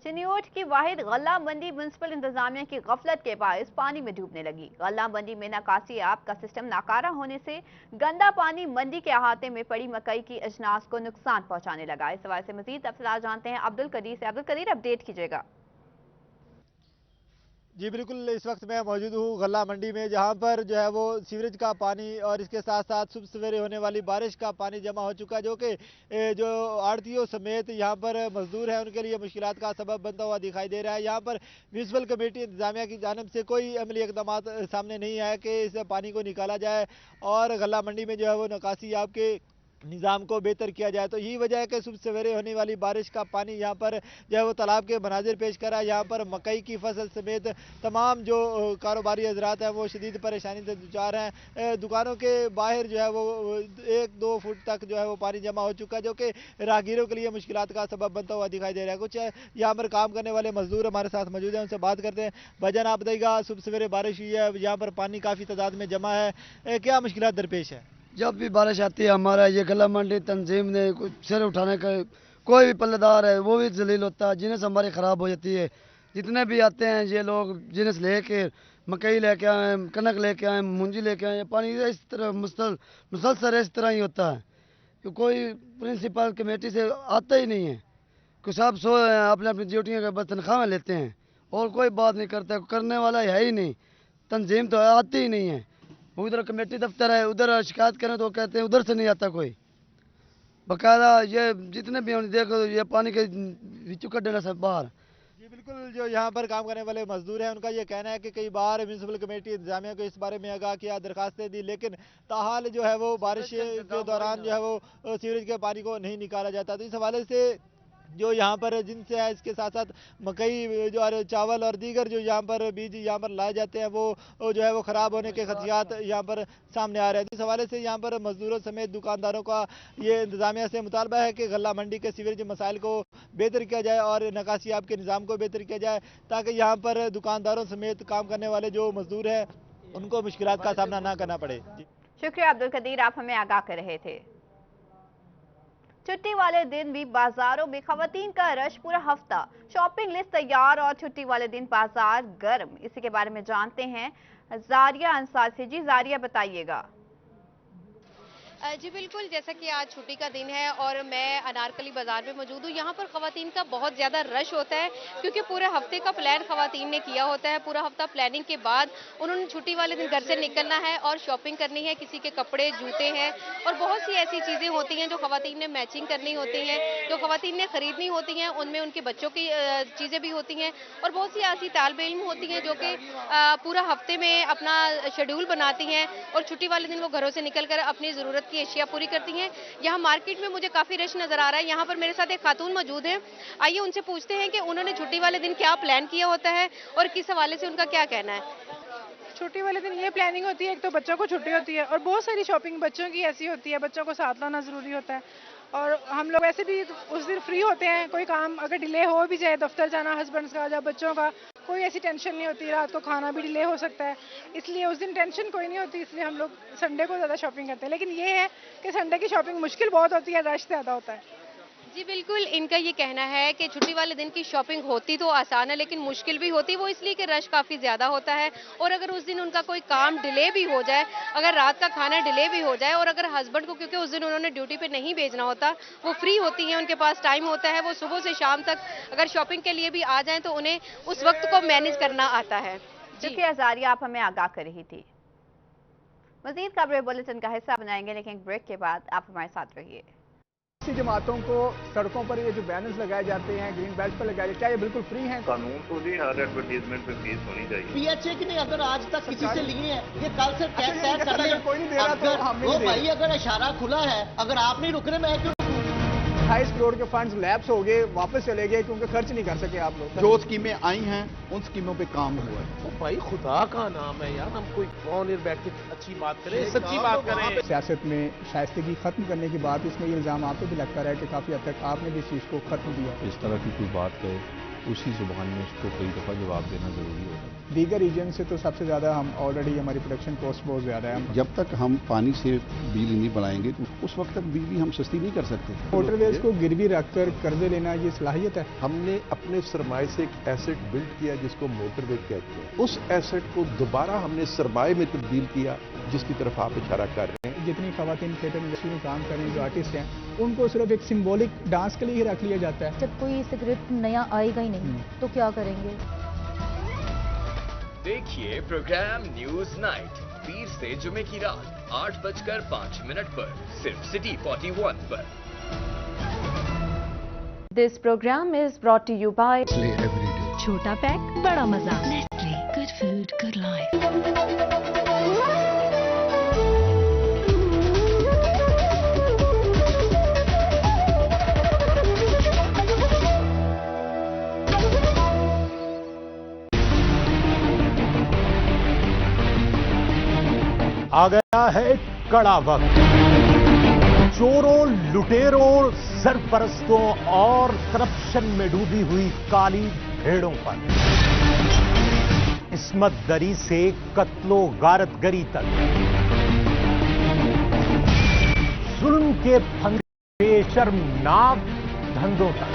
चिन्योट की वाहिद गल्ला मंडी म्युनिसिपल इंतजामिया की गफलत के बायस पानी में डूबने लगी। गल्ला मंडी में निकासी आब का सिस्टम नाकारा होने से गंदा पानी मंडी के अहाते में पड़ी मकई की अजनास को नुकसान पहुंचाने लगा। इस हवाले से मजीद तफसीलात जानते हैं अब्दुल कदीर से। अब्दुल कदीर, अपडेट कीजिएगा। जी बिल्कुल, इस वक्त मैं मौजूद हूँ गल्ला मंडी में, जहाँ पर जो है वो सीवरेज का पानी और इसके साथ साथ सुबह सवेरे होने वाली बारिश का पानी जमा हो चुका है, जो कि जो आड़तियों समेत यहाँ पर मजदूर हैं उनके लिए मुश्किलात का सबब बनता हुआ दिखाई दे रहा है। यहाँ पर म्यूनसिपल कमेटी इंतजामिया की जानिब से कोई अमली इकदाम सामने नहीं आया कि इस पानी को निकाला जाए और गल्ला मंडी में जो है वो निकासी आपके निज़ाम को बेहतर किया जाए। तो यही वजह है कि सुबह सवेरे होने वाली बारिश का पानी यहाँ पर जो है वो तालाब के मनाजिर पेश करा। यहाँ पर मकई की फसल समेत तमाम जो कारोबारी हजरात हैं वो शदीद परेशानी से दुचार हैं। दुकानों के बाहर जो है वो 1-2 फुट तक जो है वो पानी जमा हो चुका है, जो कि राहगीरों के लिए मुश्किलात का सबब बनता हुआ दिखाई दे रहा है। कुछ यहाँ पर काम करने वाले मजदूर हमारे साथ मौजूद हैं, उनसे बात करते हैं। भाईजान, आप बताइएगा, सुबह सवेरे बारिश हुई है, यहाँ पर पानी काफ़ी तादाद में जमा है, क्या मुश्किलात दरपेश है? जब भी बारिश आती है हमारा ये गल्ला मंडी तंजीम ने कुछ सिर उठाने का, कोई भी पल्लेदार है वो भी जलील होता है, जिन्हें हमारी ख़राब हो जाती है। जितने भी आते हैं ये लोग जिन्हें लेके मकई लेके आए, कनक लेके आए, मूंजी लेके आए, पानी इस तरह मुसलसल इस तरह ही होता है कि कोई प्रिंसिपल कमेटी से आता ही नहीं है। कुछ सब सो अपने अपनी ड्यूटियों के बस तनख्वाहें लेते हैं और कोई बात नहीं करता, करने वाला है ही नहीं। तंजीम तो आती ही नहीं है। उधर कमेटी दफ्तर है, उधर शिकायत करें तो कहते हैं उधर से नहीं आता कोई। बकायदा ये जितने भी हम देखो ये पानी के बिचू कट देना सब बाहर। जी बिल्कुल, जो यहाँ पर काम करने वाले मजदूर हैं उनका ये कहना है कि कई बार म्यूनसिपल कमेटी इंतजामिया को इस बारे में आगाह किया, दरखास्तें दी, लेकिन ताहाल जो है वो बारिश के दौरान जो है वो सीवरेज के पानी को नहीं निकाला जाता। तो इस हवाले से जो यहाँ पर जिनसे है, इसके साथ साथ मकई जो चावल और दीगर जो यहाँ पर बीज यहाँ पर लाए जाते हैं वो जो है वो ख़राब होने के खदशात यहाँ पर सामने आ रहे हैं। इस हवाले से यहाँ पर मजदूरों समेत दुकानदारों का ये इंतजामिया से मुतालबा है कि गल्ला मंडी के सीवरेज मसाइल को बेहतर किया जाए और निकासी आब के निज़ाम को बेहतर किया जाए, ताकि यहाँ पर दुकानदारों समेत काम करने वाले जो मजदूर हैं उनको मुश्किलात का सामना ना करना पड़े। शुक्रिया अब्दुल कदीर, आप हमें आगाह कर रहे थे। छुट्टी वाले दिन भी बाजारों में खवातीन का रश पूरा हफ्ता, शॉपिंग लिस्ट तैयार और छुट्टी वाले दिन बाजार गर्म। इसी के बारे में जानते हैं जारिया अंसार से। जी जारिया, बताइएगा। जी बिल्कुल, जैसा कि आज छुट्टी का दिन है और मैं अनारकली बाजार में मौजूद हूँ। यहाँ पर खवातीन का बहुत ज़्यादा रश होता है क्योंकि पूरे हफ्ते का प्लान खवातीन ने किया होता है। पूरा हफ्ता प्लानिंग के बाद उन्होंने छुट्टी वाले दिन घर से निकलना है और शॉपिंग करनी है। किसी के कपड़े, जूते हैं और बहुत सी ऐसी चीज़ें होती हैं जो खवातीन ने मैचिंग करनी होती हैं, जो खवातीन ने खरीदनी होती हैं। उनमें उनके बच्चों की चीज़ें भी होती हैं और बहुत सी ऐसी तालिब इल्म होती हैं जो कि पूरा हफ्ते में अपना शेड्यूल बनाती हैं और छुट्टी वाले दिन वो घरों से निकल कर अपनी ज़रूरत की अशिया पूरी करती हैं। यहाँ मार्केट में मुझे काफी रश नजर आ रहा है। यहाँ पर मेरे साथ एक खातून मौजूद है, आइए उनसे पूछते हैं कि उन्होंने छुट्टी वाले दिन क्या प्लान किया होता है और किस हवाले से उनका क्या कहना है। छुट्टी वाले दिन ये प्लानिंग होती है, एक तो बच्चों को छुट्टी होती है और बहुत सारी शॉपिंग बच्चों की ऐसी होती है, बच्चों को साथ लाना ज़रूरी होता है और हम लोग वैसे भी उस दिन फ्री होते हैं। कोई काम अगर डिले हो भी जाए, दफ्तर जाना हस्बैंड्स का या बच्चों का, कोई ऐसी टेंशन नहीं होती। रात को खाना भी डिले हो सकता है, इसलिए उस दिन टेंशन कोई नहीं होती, इसलिए हम लोग संडे को ज़्यादा शॉपिंग करते हैं। लेकिन ये है कि संडे की शॉपिंग मुश्किल बहुत होती है, रश ज़्यादा होता है। जी बिल्कुल, इनका ये कहना है कि छुट्टी वाले दिन की शॉपिंग होती तो आसान है लेकिन मुश्किल भी होती, वो इसलिए कि रश काफ़ी ज़्यादा होता है और अगर उस दिन उनका कोई काम डिले भी हो जाए, अगर रात का खाना डिले भी हो जाए और अगर हस्बैंड को, क्योंकि उस दिन उन्होंने ड्यूटी पे नहीं भेजना होता, वो फ्री होती हैं, उनके पास टाइम होता है, वो सुबह से शाम तक अगर शॉपिंग के लिए भी आ जाएँ तो उन्हें उस वक्त को मैनेज करना आता है। शुक्रिया जारिया, आप हमें आगाह कर रही थी। मज़ीद खबरें बुलेटिन का हिस्सा बनाएंगे लेकिन ब्रेक के बाद, आप हमारे साथ रहिए। जमातों को सड़कों पर ये जो बैनर्स लगाए जाते हैं, ग्रीन बेल्ट पर लगाए जाते हैं, क्या ये बिल्कुल फ्री हैं? कानून तो जी हर एडवर्टीजमेंट पे फीस होनी चाहिए। PHA की नहीं, अगर आज तक किसी से लिए हैं, ये कल से तय कर ले। कोई नहीं दे रहा तो हम नहीं दे। भाई अगर इशारा खुला है, अगर आप नहीं रुक रहे, मैं क्यों 28 करोड़ के फंड्स लैप्स हो गए, वापस चले गए क्योंकि खर्च नहीं कर सके आप लोग। जो स्कीमें आई हैं उन स्कीमों पे काम हुआ है। तो भाई खुदा का नाम है यार, हम कोई कौन बैठ के अच्छी बात करें, सच्ची बात करें। सियासत में शाइस्तगी खत्म करने की बात, इसमें ये इल्जाम आपको भी लगता है कि काफी हद तक आपने भी इस चीज को खत्म किया। इस तरह की कोई बात कहे उसी जुबान में उसको कई दफ़ा जवाब देना जरूरी होता है। दीगर रीजन से तो सबसे ज़्यादा हम ऑलरेडी हमारी प्रोडक्शन कॉस्ट बहुत ज़्यादा है। जब तक हम पानी से बिजली नहीं बढ़ाएंगे तो उस वक्त तक बिजली हम सस्ती नहीं कर सकते। मोटरवेज को गिरवी रखकर कर्जे लेना ये सलाहियत है। हमने अपने सरमाए से एक एसेट बिल्ड किया जिसको मोटरवे कहते हैं। उस एसेट को दोबारा हमने सरमाए में तब्दील किया जिसकी तरफ आप इशारा कर रहे हैं। जितनी खवातीन थिएटर इंडस्ट्री में काम कर रही हैं, जो आर्टिस्ट हैं, उनको सिर्फ एक सिंबॉलिक डांस के लिए ही रख लिया जाता है। जब कोई स्क्रिप्ट नया आएगा ही नहीं तो क्या करेंगे? देखिए प्रोग्राम न्यूज नाइट पीर से जुमे की रात 8:05 पर सिर्फ सिटी 41 पर। This programme is brought to you by छोटा पैक बड़ा मजा। Nestle, good food good life. आ गया है कड़ा वक्त चोरों, लुटेरों, सरपरस्तों और करप्शन में डूबी हुई काली भेड़ों पर। इस्मत दरी से कत्लो गारतगरी तक, जुल्म के फंदे बेशर्मनाक धंधों तक,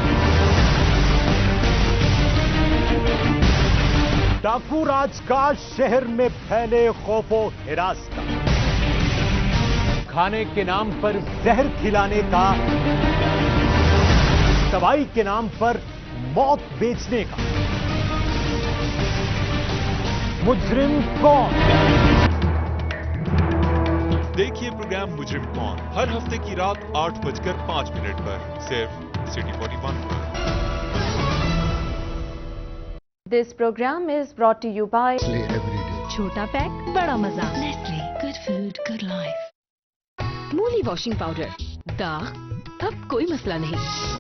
डाकू राज का शहर में फैले खौफो हिरास का, खाने के नाम पर जहर खिलाने का, दवाई के नाम पर मौत बेचने का। मुजरिम कौन? देखिए प्रोग्राम मुजरिम कौन हर हफ्ते की रात 8:05 पर सिर्फ सिटी 41 पर। This programme is brought to you by छोटा पैक बड़ा मजा। Nestle, good food good life. मूली वॉशिंग पाउडर, दाग अब कोई मसला नहीं।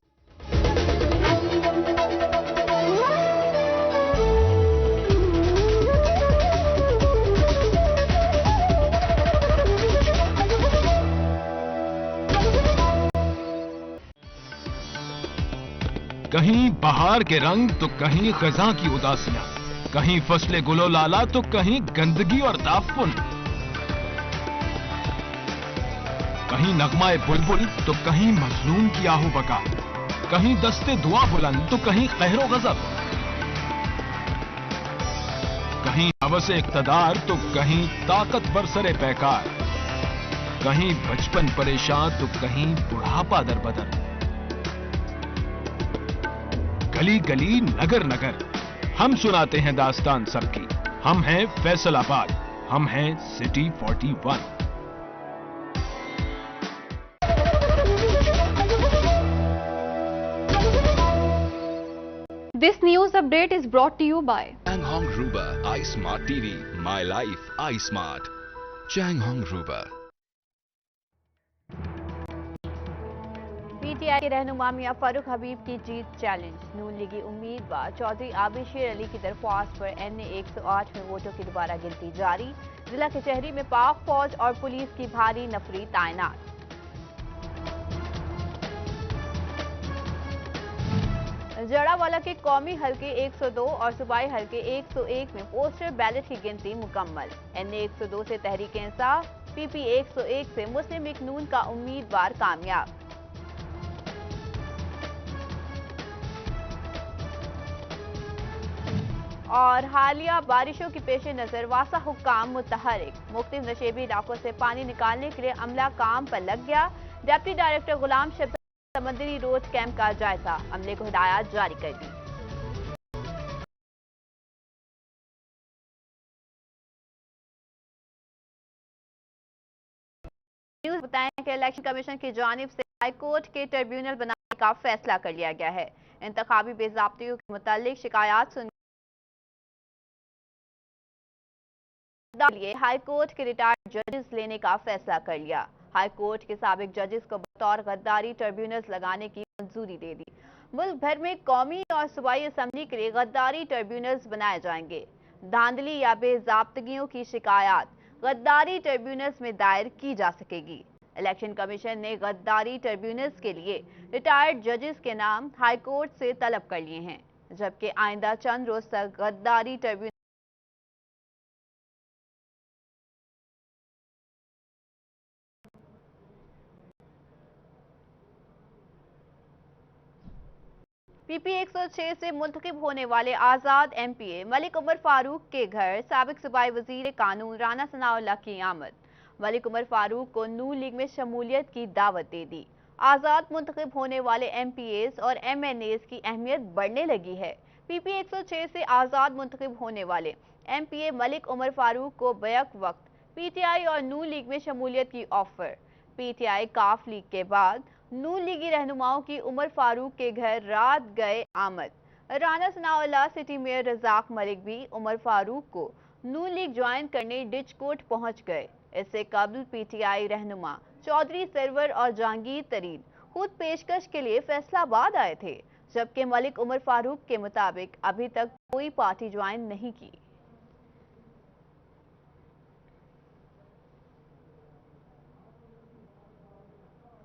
कहीं बहार के रंग तो कहीं खज़ां की उदासियां, कहीं फसले गुलो लाला तो कहीं गंदगी और ताफुन। कहीं नगमाए बुलबुल तो कहीं मजलूम की आहू बका, कहीं दस्ते दुआ बुलंद तो कहीं कहरो गजब, कहीं हवसे इक्तदार तो कहीं ताकतवर सरे पैकार, कहीं बचपन परेशान तो कहीं बुढ़ापा दरबदर। गली गली नगर नगर हम सुनाते हैं दास्तान सबकी। हम हैं फैसलाबाद, हम हैं city 41। This news update is brought to you by Changhong Ruba iSmart TV. My life iSmart. Changhong Ruba. PTI के रहनुमा मियां फारूक हबीब की जीत चैलेंज। नून लीगी उम्मीदवार चौधरी आबिद शेर अली की दरख्वास्त पर NA 108 में वोटों की दोबारा गिनती जारी। जिला कचहरी में पाक फौज और पुलिस की भारी नफरी तैनात। जड़ावाला के कौमी हल्के 102 और सूबाई हल्के 101 में पोस्टर बैलेट की गिनती मुकम्मल। NA 102 से तहरीक इंसाफ, PP 101 से मुस्लिम लीग नून का उम्मीदवार कामयाब। और हालिया बारिशों की पेश नजर वासा हुक्काम मुतहरिक। मुख्तलिफ नशेबी इलाकों से पानी निकालने के लिए अमला काम पर लग गया। डिप्टी डायरेक्टर गुलाम शब्द समंदरी रोड कैंप का जायजा, अमले को हिदायत जारी कर दी। न्यूज बताएं कि इलेक्शन कमीशन की जानिब से हाईकोर्ट के ट्रिब्यूनल बनाने का फैसला कर लिया गया है। इंतखाबी बेज़ाब्तियों के मुतालिक शिकायत सुन लिए हाईकोर्ट के रिटायर्ड जजेस लेने का फैसला कर लिया। हाईकोर्ट के साबिक जजेस को बतौर गद्दारी ट्रिब्यूनल्स लगाने की मंजूरी दे दी। मुल्क भर में कौमी और सूबाई असम्बली के लिए गद्दारी ट्रिब्यूनल्स बनाए जाएंगे। धांधली या बेज़ाब्तगियों की शिकायत गद्दारी ट्रिब्यूनल्स में दायर की जा सकेगी। इलेक्शन कमीशन ने गद्दारी ट्रिब्यूनल्स के लिए रिटायर्ड जजेस के नाम हाईकोर्ट से तलब कर लिए हैं, जबकि आइंदा चंद रोज तक गद्दारी ट्रिब्यूनल PP 106 से मुंतखब होने वाले आजाद MPA मलिक उमर फारूक के घर साबिक सूबाई वजीर कानून राना सनाउल्लाह की आमद। मलिक उमर फारूक को नून लीग में शमूलियत की दावत दे दी। आजाद मुंतखब होने वाले MPAs और MNAs की अहमियत बढ़ने लगी है। PP 106 से आजाद मुंतखब होने वाले MPA मलिक उमर फारूक को बैक वक्त PTI और नून लीग में शमूलियत की ऑफर। PTI काफ लीग के बाद नून लीगी रहनुमाओं की उमर फारूक के घर रात गए आमद। राना सनाउल्लाह सिटी मेयर रजाक मलिक भी उमर फारूक को नून लीग ज्वाइन करने डिचकोट पहुंच गए। इससे कबल PTI रहनुमा चौधरी सरवर और जहांगीर तरीन खुद पेशकश के लिए फैसलाबाद आए थे, जबकि मलिक उमर फारूक के मुताबिक अभी तक कोई पार्टी ज्वाइन नहीं की।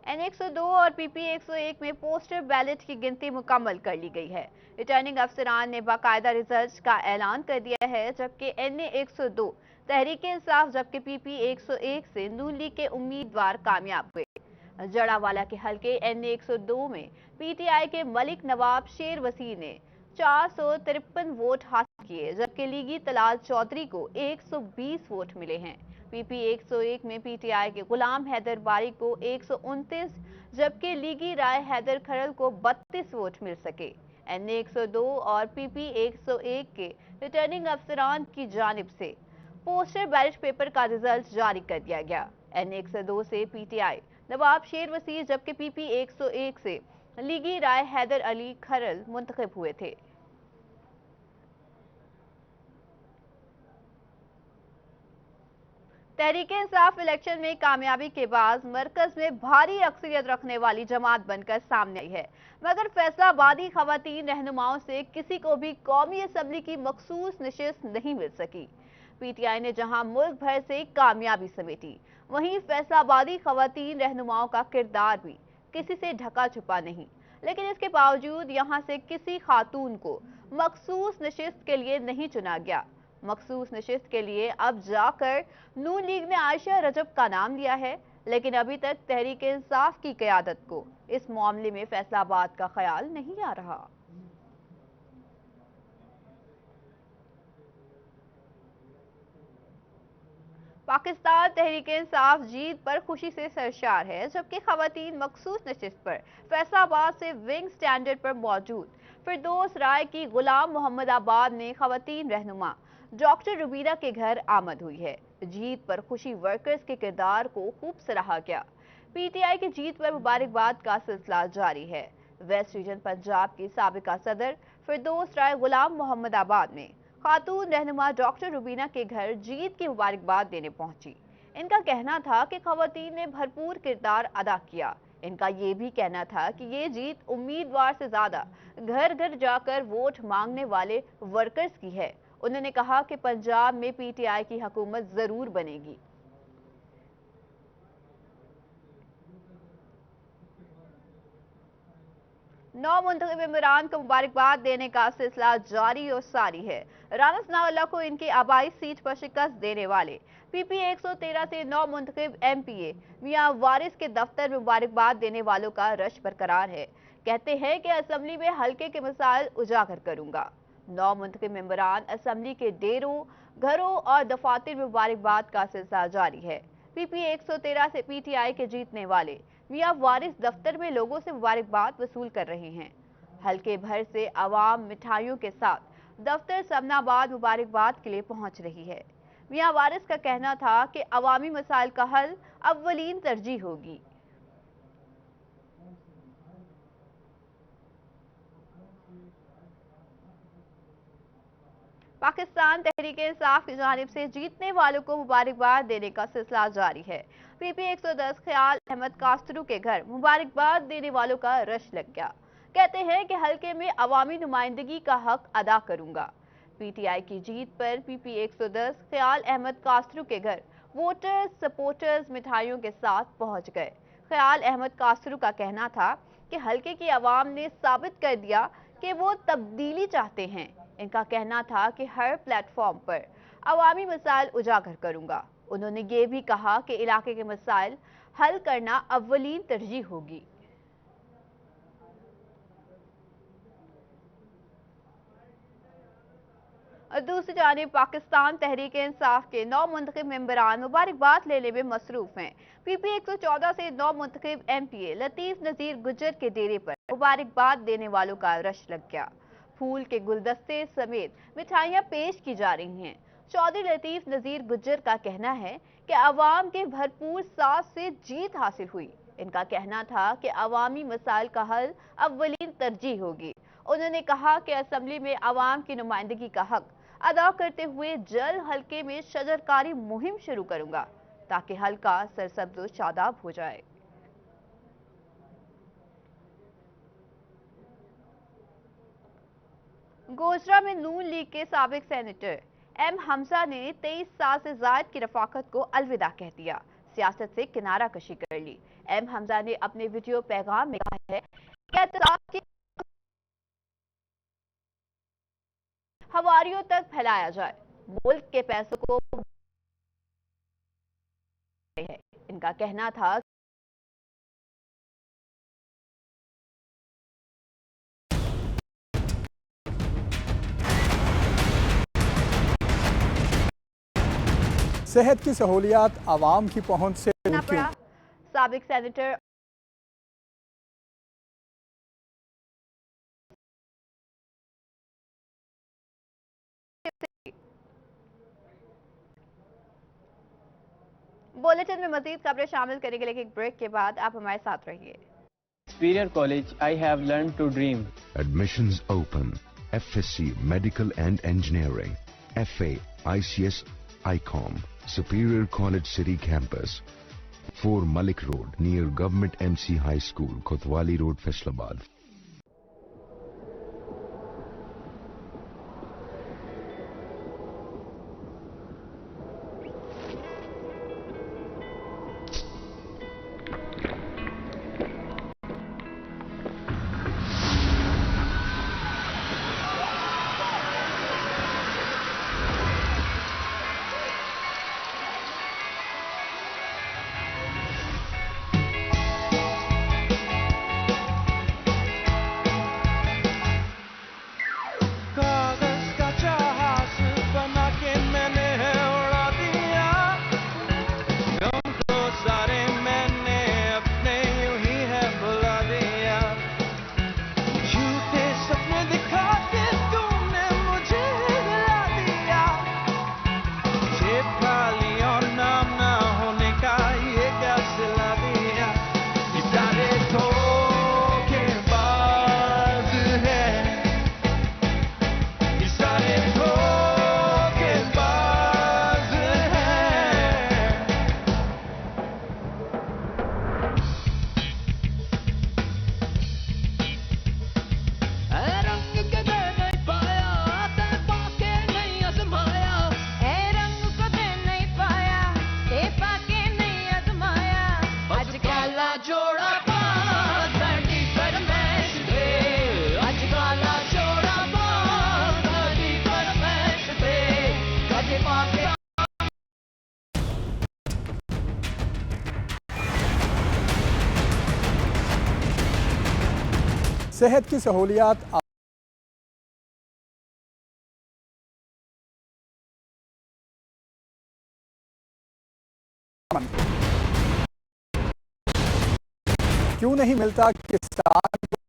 NA 102 और PP 101 में पोस्टर बैलेट की गिनती मुकम्मल कर ली गई है। रिटर्निंग अफसरान ने बाकायदा रिजल्ट्स का ऐलान कर दिया है, जबकि NA 102 तहरीक इंसाफ जबकि PP 101 से नून लीग के उम्मीदवार कामयाब हुए। जड़ावाला के हल्के NA 102 में PTI के मलिक नवाब शेर वसी ने 453 वोट हासिल किए, जबकि लीगी तलाल चौधरी को 120 वोट मिले हैं। PP 101 में PTI के गुलाम हैदर बारी को 129 जबकि लीगी राय हैदर खरल को 32 वोट मिल सके। NA 102 और PP 101 के रिटर्निंग अफसरान की जानिब से पोस्टर बैलेट पेपर का रिजल्ट जारी कर दिया गया। NA 102 से PTI नवाब शेर वसी जबकि PP 101 से लीगी राय हैदर अली खरल मुंतखब हुए थे। तहरीक इंसाफ इलेक्शन में कामयाबी के बाद मरकज में भारी अक्सरियत रखने वाली जमात बनकर सामने आई है, मगर फैसलाबादी खवातीन रहनुमाओं से किसी को भी कौमी असम्बली की मखसूस नशिस्त नहीं मिल सकी। PTI ने जहां मुल्क भर से कामयाबी समेटी, वहीं फैसलाबादी खवातीन रहनुमाओं का किरदार भी किसी से ढका छुपा नहीं। लेकिन इसके बावजूद यहां से किसी खातून को मखसूस नशिस्त के लिए नहीं चुना गया। मखसूस नशिस्त के लिए अब जाकर नून लीग ने आयशा रजब का नाम लिया है। लेकिन अभी तक तहरीक इंसाफ की क़यादत को इस मामले में फैसलाबाद का ख्याल नहीं आ रहा। पाकिस्तान तहरीक इंसाफ जीत पर खुशी से सरशार है, जबकि खवातीन मखसूस नशिस्त पर फैसलाबाद से विंग स्टैंडर्ड पर मौजूद फिरदौस राय की गुलाम मोहम्मद आबाद में खवातीन रहनुमा डॉक्टर रुबीना के घर आमद हुई है। जीत पर खुशी वर्कर्स के किरदार को खूब सराहा गया। पीटीआई की जीत पर मुबारकबाद का सिलसिला जारी है। वेस्ट रीजन पंजाब की साबिका सदर फिरदौस राय गुलाम मोहम्मद आबाद में खातून रहनुमा डॉक्टर रुबीना के घर जीत की मुबारकबाद देने पहुंची। इनका कहना था कि खवातीन ने भरपूर किरदार अदा किया। इनका ये भी कहना था कि ये जीत उम्मीदवार से ज्यादा घर घर जाकर वोट मांगने वाले वर्कर्स की है। उन्होंने कहा कि पंजाब में पीटीआई की हुकूमत जरूर बनेगी। नौ मुंतखब मेंबरान को मुबारकबाद देने का सिलसिला जारी और सारी है। राना सनाउल्लाह को इनकी आबाई सीट पर शिकस्त देने वाले पीपी 113 से 9 मुंतखब एमपीए मियां वारिस के दफ्तर में मुबारकबाद देने वालों का रश बरकरार है। कहते हैं कि असेंबली में हल्के के मसाइल उजागर करूंगा। 9 मुंतखब मेंबरान असेंबली के डेरों, घरों और दफातर में मुबारकबाद का सिलसिला जारी है। पीपी 113 से पीटीआई के जीतने वाले मियां वारिस दफ्तर में लोगों से मुबारकबाद वसूल कर रहे हैं। हल्के भर से आवाम मिठाइयों के साथ दफ्तर समनाबाद मुबारकबाद के लिए पहुंच रही है। मियां वारिस का कहना था कि अवामी मसाइल का हल अव्वलीन तरजीह होगी। पाकिस्तान तहरीक इंसाफ की जानिब से जीतने वालों को मुबारकबाद देने का सिलसिला जारी है। पीपी 110 ख्याल अहमद कास्तरू के घर मुबारकबाद देने वालों का रश लग गया। कहते हैं कि हल्के में अवामी नुमाइंदगी का हक अदा करूंगा। पीटीआई की जीत पर पीपी 110 ख्याल अहमद कास्तरू के घर वोटर्स, सपोर्टर्स मिठाइयों के साथ पहुंच गए। ख्याल अहमद कास्तरू का कहना था कि हल्के की आवाम ने साबित कर दिया कि वो तब्दीली चाहते हैं। इनका कहना था कि हर प्लेटफॉर्म पर अवामी मसाइल उजागर करूंगा। उन्होंने ये भी कहा कि इलाके के मसाइल हल करना अव्वलीन तरजीह होगी। और दूसरी जानिब पाकिस्तान तहरीक इंसाफ के 9 मुंतखब मेंबरान मुबारकबाद लेने में मसरूफ हैं। पीपी 114 से 9 मुंतखब एमपीए लतीफ नजीर गुज्जर के डेरे पर मुबारकबाद देने वालों का रश लग गया। फूल के गुलदस्ते समेत मिठाइयां पेश की जा रही हैं। चौधरी लतीफ नजीर गुज्जर का कहना है कि अवाम के भरपूर साथ से जीत हासिल हुई। इनका कहना था कि अवामी मसाइल का हल अव्वलीन तरजीह होगी। उन्होंने कहा कि असेंबली में अवाम की नुमाइंदगी का हक अदा करते हुए जल्द हल्के में शजरकारी मुहिम शुरू करूंगा ताकि हल्का सरसब्ज शादाब हो जाए। गोजरा में नून लीग के साबिक सेनेटर एम हमजा ने 23 साल से जायद की रफाकत को अलविदा कह दिया, सियासत से किनारा कशी कर ली। एम हमजा ने अपने वीडियो पैगाम में कहा है कि एहतसाब की हवारियों तक फैलाया जाए, मुल्क के पैसों को है। इनका कहना था सेहत की सहूलियात आवाम की पहुंच से साबिक सेनेटर बुलेटिन में मजीद खबरें शामिल करेंगे, लेकिन एक ब्रेक के बाद आप हमारे साथ रहिए। Superior College, I have learned to dream. Admissions open. FSC Medical and Engineering, FA ICS ICOM, Superior College City Campus, 4 Malik Road near Government MC High School, Kotwali Road, Faisalabad. सेहत की सहूलियात क्यों नहीं मिलता किसान को?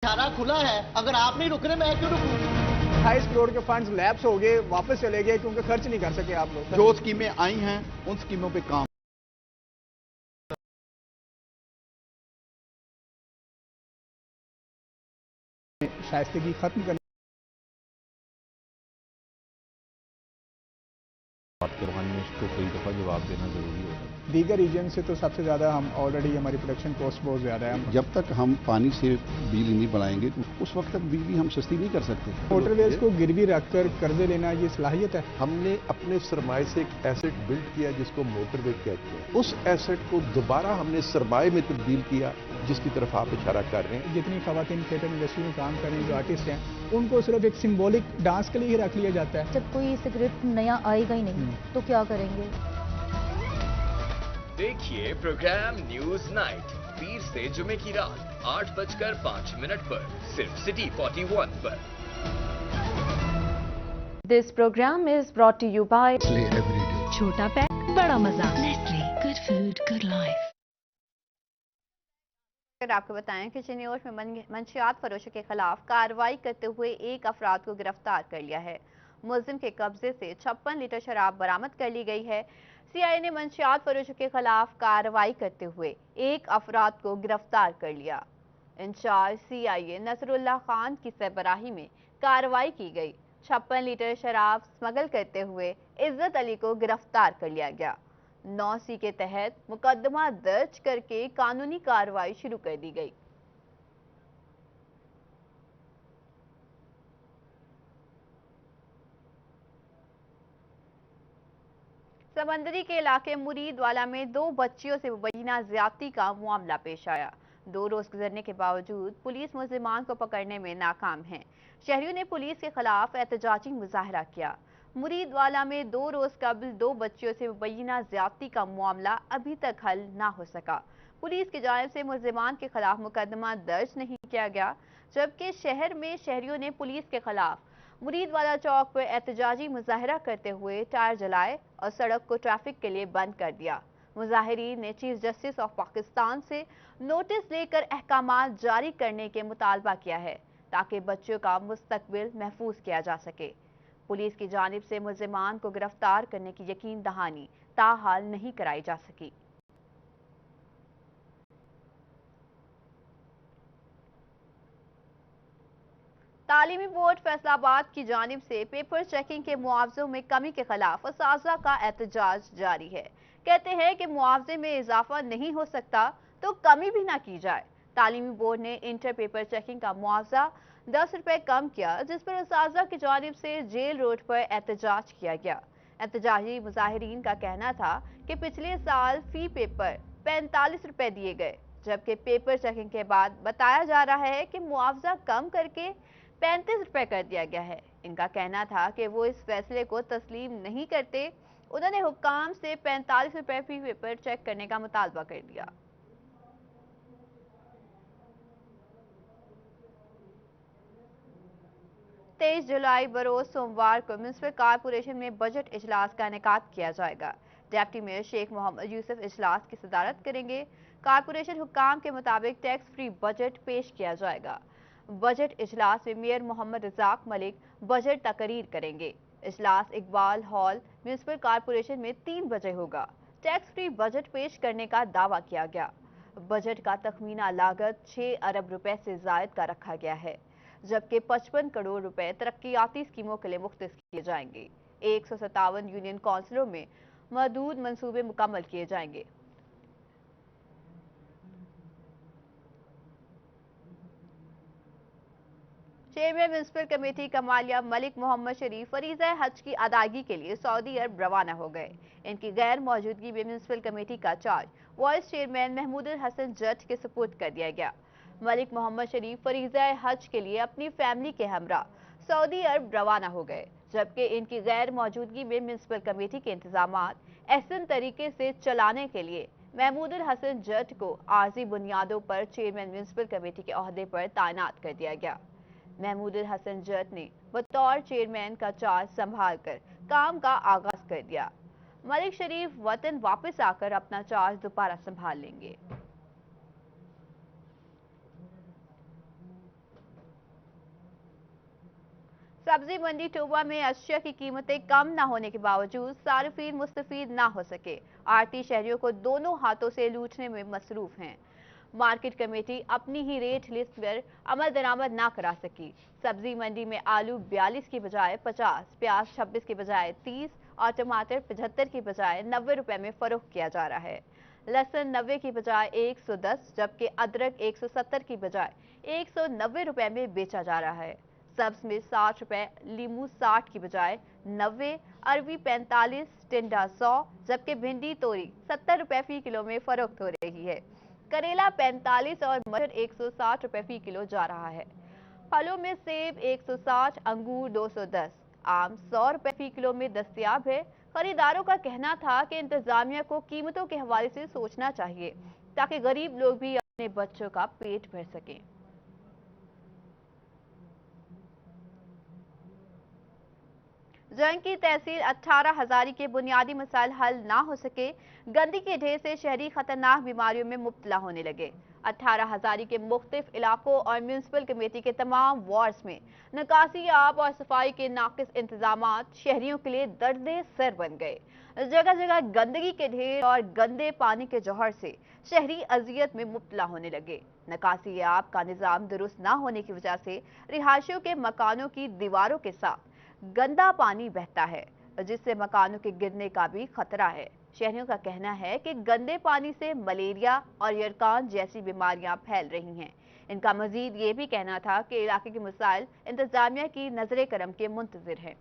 खाना खुला है, अगर आप नहीं रुक रहे मैं क्यों रुकूं? 28 करोड़ के फंड्स लैप्स हो गए, वापस चले गए क्योंकि खर्च नहीं कर सके आप लोग। जो स्कीमें आई हैं उन स्कीमों पे काम शाइस्तगी खत्म करने आपके बहाने में इसको कई दफ़ा जवाब देना ज़रूरी होता है। दीगर रीजन से तो सबसे ज़्यादा हम ऑलरेडी हमारी प्रोडक्शन कॉस्ट बहुत ज़्यादा है। जब तक हम पानी से बिजली नहीं बढ़ाएंगे तो उस वक्त तक बिजली हम सस्ती नहीं कर सकते। मोटरवेज को गिरवी रखकर कर्जे लेना ये सलाहियत है। हमने अपने सरमाए से एक एसेट बिल्ड किया जिसको मोटरवे कहते हैं। उस एसेट को दोबारा हमने सरमाए में तब्दील किया जिसकी तरफ आप इशारा कर रहे हैं। जितनी खवातीन थिएटर इंडस्ट्री में काम कर रही हैं, जो आर्टिस्ट हैं, उनको सिर्फ एक सिंबॉलिक डांस के लिए ही रख लिया जाता है। जब कोई स्क्रिप्ट नया आएगा ही नहीं तो क्या करेंगे? देखिए प्रोग्राम न्यूज नाइट पीर से जुमे की रात 8:05 पर सिर्फ सिटी 41 पर। This program is brought to you by छोटा पैक बड़ा मजा। Nestle, good food good life. अगर आपको बताएं कि चिन्योट में मंशियात फरोशों के खिलाफ कार्रवाई करते हुए एक अफराद को गिरफ्तार कर लिया है। मुलजिम के कब्जे से 56 लीटर शराब बरामद कर ली गई है। सीआईए ने मंशियात फरोशों के खिलाफ कार्रवाई करते हुए एक अफराद को गिरफ्तार कर लिया। इंचार्ज सीआईए नसरुल्लाह खान की सरबराही में कार्रवाई की गई। 56 लीटर शराब स्मगल करते हुए इज्जत अली को गिरफ्तार कर लिया गया। 9C के तहत मुकदमा दर्ज करके कानूनी कार्रवाई शुरू कर दी गई। समंदरी के इलाके मुरीदवाला में 2 बच्चियों से मुबैना ज्यादती का मामला पेश आया। 2 रोज गुजरने के बावजूद पुलिस मुलजिमान को पकड़ने में नाकाम है। शहरियों ने पुलिस के खिलाफ एहतजाजी मुजाहरा किया। मुरीदवाला में 2 रोज कबल 2 बच्चियों से मुबैना ज्यादती का मामला अभी तक हल ना हो सका। पुलिस की जानिब से मुलजिमान के खिलाफ मुकदमा दर्ज नहीं किया गया, जबकि शहर में शहरियों ने पुलिस के खिलाफ मुरीदवाला चौक पर एहतजाजी मुजाहरा करते हुए टायर जलाए और सड़क को ट्रैफिक के लिए बंद कर दिया। मुजाहिरीन ने चीफ जस्टिस ऑफ पाकिस्तान से नोटिस लेकर अहकामात जारी करने के मुतालबा किया है ताकि बच्चों का मुस्तकबिल महफूज किया जा सके। पुलिस की जानिब से मुलजिमान को गिरफ्तार करने की यकीन दहानी ताहाल नहीं कराई जा सकी। तालीमी बोर्ड फैसलाबाद की जानिब से पेपर चेकिंग के मुआवजों में कमी के खिलाफ असातिज़ा का एहतजाज जारी है। कहते हैं कि मुआवजे में इजाफा नहीं हो सकता तो कमी भी ना की जाए। तालीमी बोर्ड ने इंटर पेपर चेकिंग का मुआवजा 10 रुपए कम किया, जिस पर असातिज़ा की जानिब से जेल रोड पर एहतजाज किया गया। एहतजाजी मुजाहिरीन का कहना था कि पिछले साल फी पेपर 45 रुपए दिए गए, जबकि पेपर चेकिंग के बाद बताया जा रहा है कि मुआवजा कम करके 35 रुपए कर दिया गया है। इनका कहना था कि वो इस फैसले को तस्लीम नहीं करते। उन्होंने हुक्काम से 45 रुपए फी पेपर चेक करने का मुतालबा कर दिया। तेईस जुलाई बरोज सोमवार को म्युनिसिपल कारपोरेशन में बजट इजलास का इनेकाद किया जाएगा। डिप्टी मेयर शेख मोहम्मद यूसुफ इजलास की सदारत करेंगे। कारपोरेशन हुक्काम के मुताबिक टैक्स फ्री बजट पेश किया जाएगा। बजट इजलास में मेयर मोहम्मद रजाक मलिक बजट तकरीर करेंगे। इजलास इकबाल हॉल म्युनिसिपल कारपोरेशन में 3 बजे होगा। टैक्स फ्री बजट पेश करने का दावा किया गया। बजट का तखमीना लागत 6 अरब रुपए से जायद का रखा गया है, जबकि 55 करोड़ रुपए तरक्याती स्कीमों के लिए मुख्तस किए जाएंगे। 157 यूनियन काउंसिलों में मदूद मंसूबे मुकम्मल किए जाएंगे। Chairman municipal committee Kamalia Malik Mohammad Sharif फरीज़ा हज की अदायगी के लिए सऊदी अरब रवाना हो गए। इनकी गैर मौजूदगी में म्युनिसिपल कमेटी का charge vice chairman Mahmood Hasan Jat के सुपुर्द कर दिया गया। मलिक मोहम्मद शरीफ फरीज़ा हज के लिए अपनी फैमिली के हमरा सऊदी अरब रवाना हो गए, जबकि इनकी गैर मौजूदगी में म्युनिसिपल कमेटी के इंतजामात एहसन तरीके से चलाने के लिए महमूद हसन जट को आर्जी बुनियादों पर चेयरमैन म्युनिसिपल कमेटी के ओहदे पर तैनात कर दिया गया। महमूद हसन जट ने बतौर चेयरमैन का चार्ज संभाल कर काम का आगाज कर दिया। मलिक शरीफ वतन वापस आकर अपना चार्ज दोबारा संभाल लेंगे। सब्जी मंडी टोबा में अशिया की कीमतें कम न होने के बावजूद सार्फिन मुस्तफीद न हो सके। आरती शहरियों को दोनों हाथों से लूटने में मसरूफ हैं। मार्केट कमेटी अपनी ही रेट लिस्ट पर अमल दरामद ना करा सकी। सब्जी मंडी में आलू 42 की बजाय 50, प्याज 26 की बजाय 30 और टमाटर 75 की बजाय 90 रुपए में फरोख्त किया जा रहा है। लहसुन 90 की बजाय 110, जबकि अदरक 170 की बजाय 190 रुपए में बेचा जा रहा है। सब्ज में 60 रुपए, लीमू 60 की बजाय 90, अरबी 45, टिंडा 100, जबकि भिंडी तोरी 70 रुपए फी किलो में फरोख्त हो रही है। करेला 45 और मटर 160 रुपए फी किलो जा रहा है। फलों में सेब 160, अंगूर 210, आम 100 रुपए फी किलो में दस्तयाब है। खरीदारों का कहना था कि इंतजामिया को कीमतों के हवाले से सोचना चाहिए ताकि गरीब लोग भी अपने बच्चों का पेट भर सकें। जंग की तहसील 18 हजारी के बुनियादी मसाइल हल ना हो सके। गंदगी के ढेर से शहरी खतरनाक बीमारियों में मुब्तला होने लगे। 18 हजारी के मुख्तलिफ इलाकों और म्युनिसिपल कमेटी के तमाम वार्ड्स में निकासी आब और सफाई के नाकिस इंतजामात शहरियों के लिए दर्दे सर बन गए। जगह जगह गंदगी के ढेर और गंदे पानी के जौहर से शहरी अजियत में मुब्तला होने लगे। निकासी आब का निज़ाम दुरुस्त ना होने की वजह से रिहायशियों के मकानों की दीवारों के साथ गंदा पानी बहता है, जिससे मकानों के गिरने का भी खतरा है। शहरियों का कहना है कि गंदे पानी से मलेरिया और यरकान जैसी बीमारियां फैल रही हैं। इनका मजीद ये भी कहना था कि इलाके के मसाइल इंतजामिया की नजर करम के मुंतजिर हैं।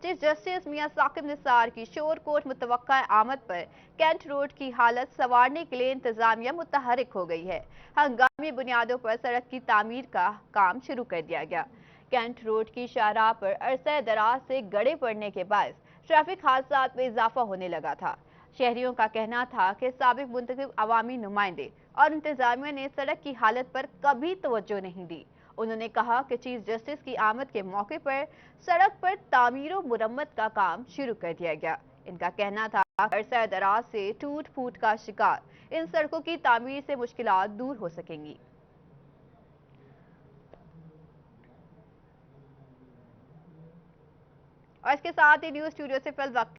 चीफ जस्टिस मियां साकिब निसार की शोर कोट मुतवक्का आमद पर कैंट रोड की हालत संवारने के लिए इंतजामिया मुतहरिक हो गई है। हंगामी बुनियादों पर सड़क की तामीर का काम शुरू कर दिया गया। कैंट रोड की शाहराह पर अरसे दराज से गड़े पड़ने के बाद ट्रैफिक हादसात में इजाफा होने लगा था। शहरियों का कहना था कि साबिक मुंतखब अवामी नुमाइंदे और इंतजामिया ने सड़क की हालत पर कभी तवज्जो नहीं दी। उन्होंने कहा कि चीफ जस्टिस की आमद के मौके पर सड़क पर तामीर और मुरम्मत का काम शुरू कर दिया गया। इनका कहना था अरसा दराज से टूट फूट का शिकार इन सड़कों की तामीर से मुश्किलात दूर हो सकेंगी। और इसके साथ ही न्यूज स्टूडियो से फिल वक्त